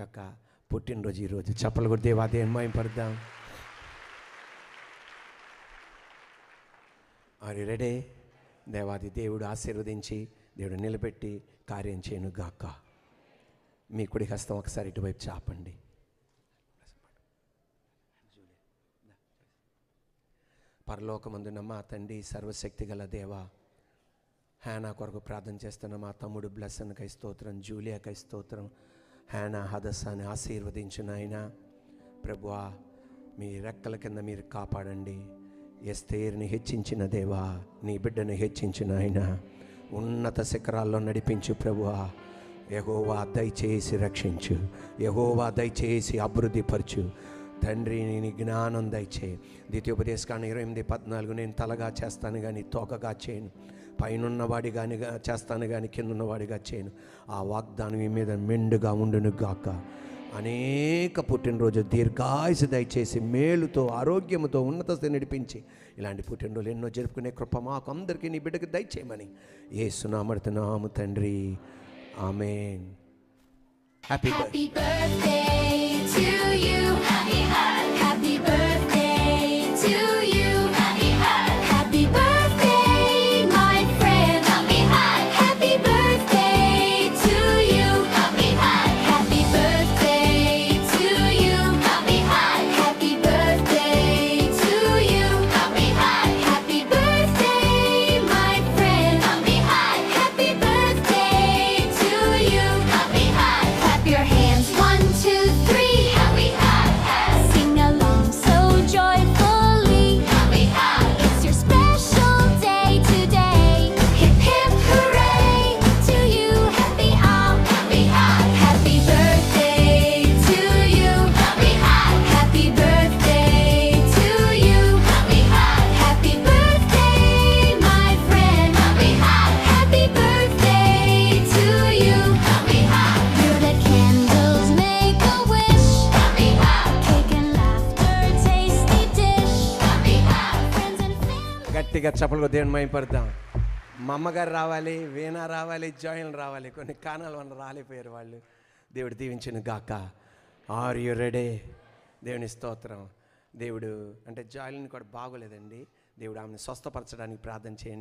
యొక్క పుట్టినరోజు ఈరోజు. చప్పలు కూడా దేవాది మహిమపడదాం. Are you ready? దేవాది దేవుడు ఆశీర్వదించి దేవుడు నిలబెట్టి కార్యం చేయను గాక. మీ కుడి హస్తం ఒకసారి ఇటువైపు చాపండి. పరలోకమందున్న మా తండ్రి, సర్వశక్తి గల దేవ, హ్యానా కొరకు ప్రార్థన చేస్తున్న మా తమ్ముడు బ్లెస్సన్కై స్తోత్రం, జూలియాకై స్తోత్రం. హ్యానా హదస్సాన్ని ఆశీర్వదించిన ఆయన ప్రభువా, మీ రెక్కల కింద మీరు కాపాడండి. ఎస్తేరుని హెచ్చించిన దేవా, నీ బిడ్డను హెచ్చించిన ఆయన ఉన్నత శిఖరాల్లో నడిపించు ప్రభువా. యెహోవా దయచేసి రక్షించు, యెహోవా దయచేసి అభివృద్ధిపరచు తండ్రి. నీ జ్ఞానం దయచే. ద్వితీయోపదేశకాండం 28:14, నేను తలగా చేస్తాను కానీ తోకగా చేయను, పైనున్నవాడి కానీ చేస్తాను కానీ కిందున్నవాడిగా చేయను. ఆ వాగ్దానం మీ మీద మెండుగా ఉండును గాక. అనేక పుట్టినరోజు దీర్ఘాయుసు దయచేసి మేలుతో ఆరోగ్యముతో ఉన్నత స్థితి నడిపించి ఇలాంటి పుట్టినరోజులు ఎన్నో జరుపుకునే కృప మాకు అందరికీ నీ బిడ్డకు దయచేయమని యేసునామమున తండ్రి, ఆమేన్. Happy birthday to you. Happy birthday to you. Happy birthday, my friend. Happy birthday to you. Happy birthday to you. Happy birthday to you. Happy birthday, my friend. Happy birthday to you. Clap your hands, 1, 2, 3. Sing along so joyfully. It's your special day today. Hip hip hooray to you. Happy birthday to you. Happy birthday to you. Happy birthday, my friend. Happy birthday to you. Hear the candles make a wish. Cake and laughter, tasty dish. Friends and family. గట్టిగా చప్పలుగా దేవుని మహిమపడదాం. మా అమ్మగారు రావాలి, వీణా రావాలి, join రావాలి. కొన్ని కారణాల వల్ల రాలేపోయారు వాళ్ళు. దేవుడు దీవించిన గాక. Are you ready? దేవుని స్తోత్రం. దేవుడు అంటే జాయిన్ కూడా బాగోలేదండి. దేవుడు ఆమెను స్వస్థపరచడానికి ప్రార్థన చేయండి.